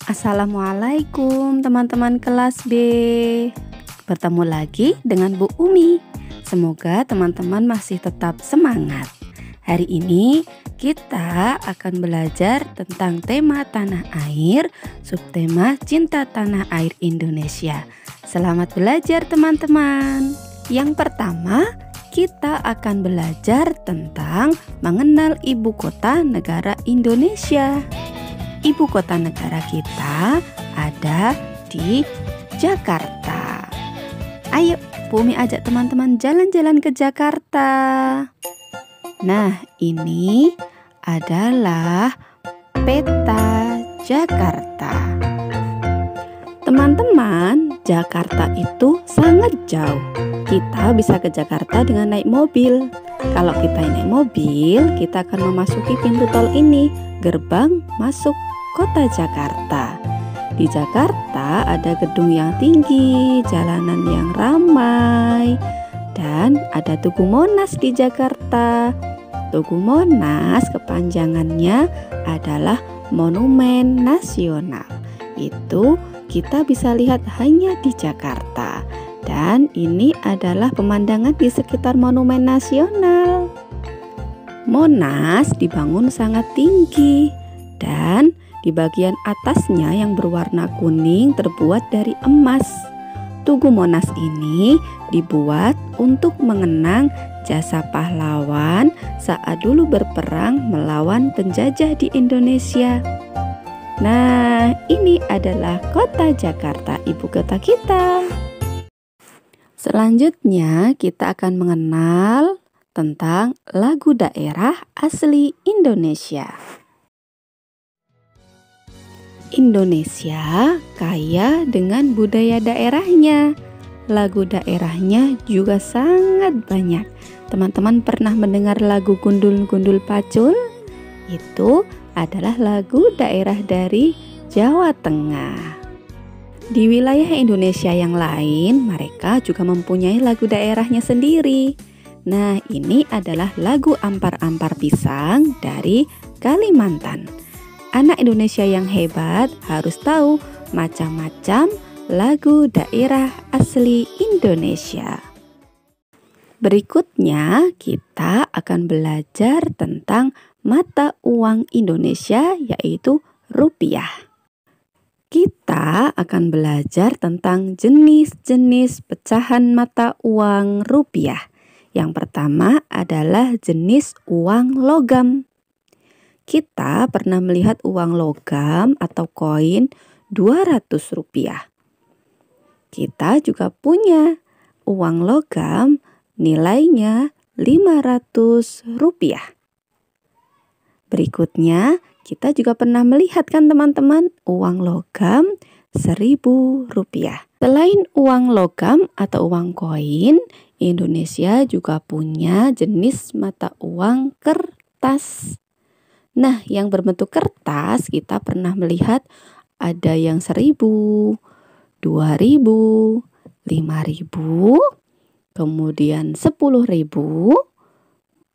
Assalamualaikum teman-teman kelas B. Bertemu lagi dengan Bu Umi. Semoga teman-teman masih tetap semangat. Hari ini kita akan belajar tentang tema tanah air, subtema cinta tanah air Indonesia. Selamat belajar teman-teman. Yang pertama, kita akan belajar tentang mengenal ibu kota negara Indonesia. Ibu kota negara kita ada di Jakarta. Ayo, Bumi ajak teman-teman jalan-jalan ke Jakarta. Nah, ini adalah peta Jakarta. Teman-teman, Jakarta itu sangat jauh. Kita bisa ke Jakarta dengan naik mobil. Kalau kita naik mobil, kita akan memasuki pintu tol ini, gerbang masuk kota Jakarta. Di Jakarta ada gedung yang tinggi, jalanan yang ramai, dan ada Tugu Monas di Jakarta. Tugu Monas kepanjangannya adalah Monumen Nasional. Itu kita bisa lihat hanya di Jakarta. Dan ini adalah pemandangan di sekitar Monumen Nasional. Monas dibangun sangat tinggi dan di bagian atasnya yang berwarna kuning terbuat dari emas. Tugu Monas ini dibuat untuk mengenang jasa pahlawan saat dulu berperang melawan penjajah di Indonesia. Nah, ini adalah kota Jakarta, ibu kota kita. Selanjutnya kita akan mengenal tentang lagu daerah asli Indonesia. Indonesia kaya dengan budaya daerahnya. Lagu daerahnya juga sangat banyak. Teman-teman pernah mendengar lagu Gundul-Gundul Pacul? Itu adalah lagu daerah dari Jawa Tengah. Di wilayah Indonesia yang lain, mereka juga mempunyai lagu daerahnya sendiri. Nah, ini adalah lagu Ampar-Ampar Pisang dari Kalimantan. Anak Indonesia yang hebat harus tahu macam-macam lagu daerah asli Indonesia. Berikutnya kita akan belajar tentang mata uang Indonesia, yaitu rupiah. Kita akan belajar tentang jenis-jenis pecahan mata uang rupiah. Yang pertama adalah jenis uang logam. Kita pernah melihat uang logam atau koin 200 rupiah. Kita juga punya uang logam nilainya 500 rupiah. Berikutnya, kita juga pernah melihat kan teman-teman uang logam 1000 rupiah. Selain uang logam atau uang koin, Indonesia juga punya jenis mata uang kertas. Nah, yang berbentuk kertas kita pernah melihat ada yang 1000, 2000, 5000, kemudian 10.000,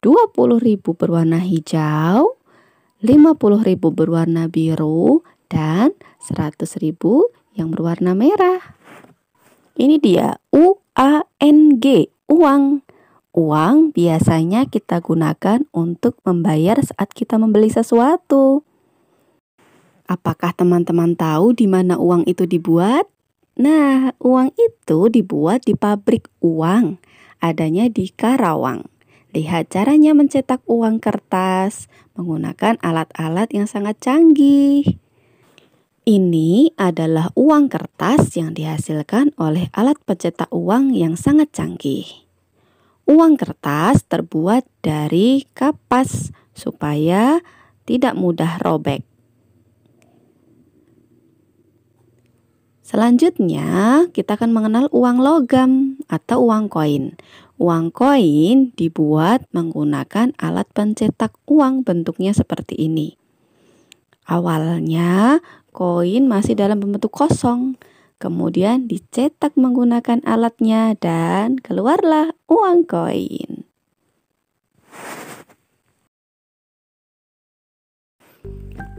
20.000 berwarna hijau, 50.000 berwarna biru, dan 100.000 yang berwarna merah. Ini dia UANG, uang. Uang biasanya kita gunakan untuk membayar saat kita membeli sesuatu. Apakah teman-teman tahu di mana uang itu dibuat? Nah, uang itu dibuat di pabrik uang, adanya di Karawang. Lihat caranya mencetak uang kertas menggunakan alat-alat yang sangat canggih. Ini adalah uang kertas yang dihasilkan oleh alat pencetak uang yang sangat canggih. Uang kertas terbuat dari kapas supaya tidak mudah robek. Selanjutnya, kita akan mengenal uang logam atau uang koin. Uang koin dibuat menggunakan alat pencetak uang, bentuknya seperti ini. Awalnya, koin masih dalam bentuk kosong. Kemudian dicetak menggunakan alatnya dan keluarlah uang koin.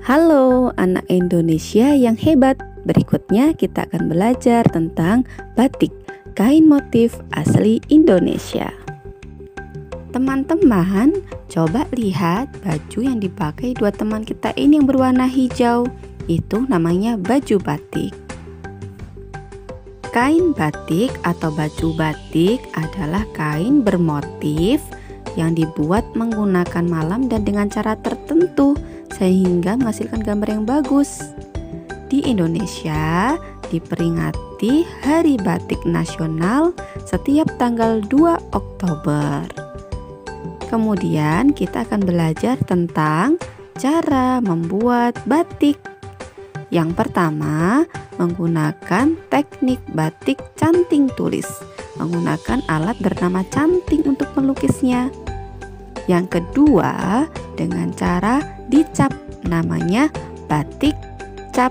Halo anak Indonesia yang hebat. Berikutnya kita akan belajar tentang batik, kain motif asli Indonesia. Teman-teman, coba lihat baju yang dipakai dua teman kita ini yang berwarna hijau. Itu namanya baju batik. Kain batik atau baju batik adalah kain bermotif yang dibuat menggunakan malam dan dengan cara tertentu sehingga menghasilkan gambar yang bagus. Di Indonesia diperingati Hari Batik Nasional setiap tanggal 2 Oktober. Kemudian kita akan belajar tentang cara membuat batik. Yang pertama, menggunakan teknik batik canting tulis, menggunakan alat bernama canting untuk melukisnya. Yang kedua, dengan cara dicap, namanya batik cap.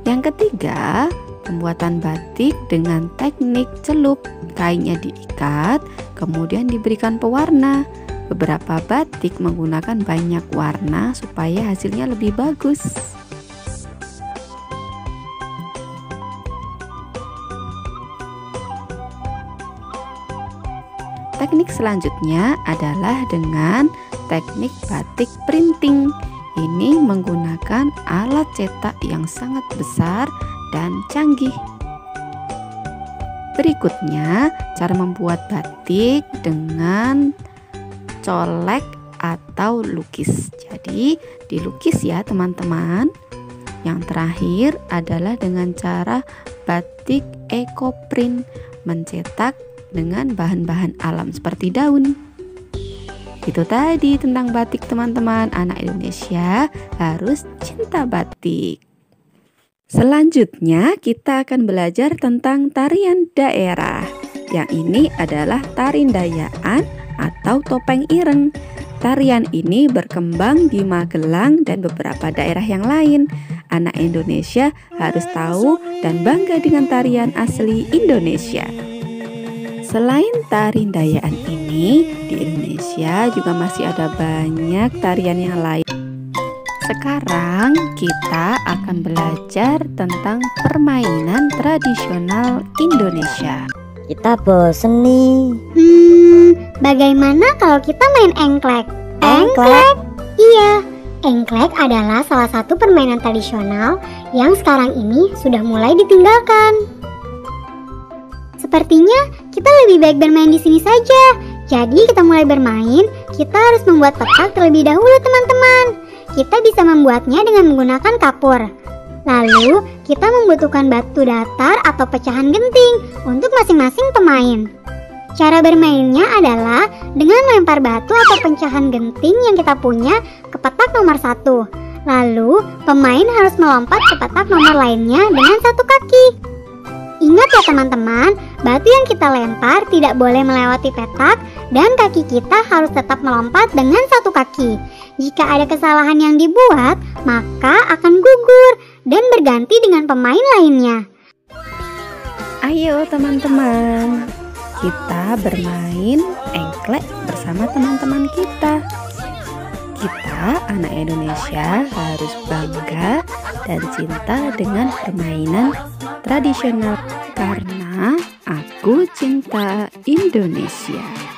Yang ketiga, pembuatan batik dengan teknik celup. Kainnya diikat, kemudian diberikan pewarna. Beberapa batik menggunakan banyak warna supaya hasilnya lebih bagus. Teknik selanjutnya adalah dengan teknik batik printing. Ini menggunakan alat cetak yang sangat besar dan canggih. Berikutnya, cara membuat batik dengan colek atau lukis. Jadi, dilukis ya teman-teman. Yang terakhir adalah dengan cara batik ekoprint, mencetak dengan bahan-bahan alam seperti daun. Itu tadi tentang batik teman-teman. Anak Indonesia harus cinta batik. Selanjutnya kita akan belajar tentang tarian daerah. Yang ini adalah tari dayaan atau topeng ireng. Tarian ini berkembang di Magelang dan beberapa daerah yang lain. Anak Indonesia harus tahu dan bangga dengan tarian asli Indonesia. Selain tari dayaan ini, di Indonesia juga masih ada banyak tarian yang lain. Sekarang kita akan belajar tentang permainan tradisional Indonesia. Kita bosen nih. Bagaimana kalau kita main engklek? Engklek? Iya, engklek adalah salah satu permainan tradisional yang sekarang ini sudah mulai ditinggalkan. Sepertinya kita lebih baik bermain di sini saja. Jadi kita mulai bermain, kita harus membuat petak terlebih dahulu teman-teman. Kita bisa membuatnya dengan menggunakan kapur. Lalu kita membutuhkan batu datar atau pecahan genting untuk masing-masing pemain. Cara bermainnya adalah dengan melempar batu atau pecahan genting yang kita punya ke petak nomor 1. Lalu pemain harus melompat ke petak nomor lainnya dengan satu kaki. Ingat ya teman-teman, batu yang kita lempar tidak boleh melewati petak dan kaki kita harus tetap melompat dengan satu kaki. Jika ada kesalahan yang dibuat, maka akan gugur dan berganti dengan pemain lainnya. Ayo teman-teman, kita bermain engklek bersama teman-teman kita. Kita anak Indonesia harus bangga dan cinta dengan permainan tradisional karena aku cinta Indonesia.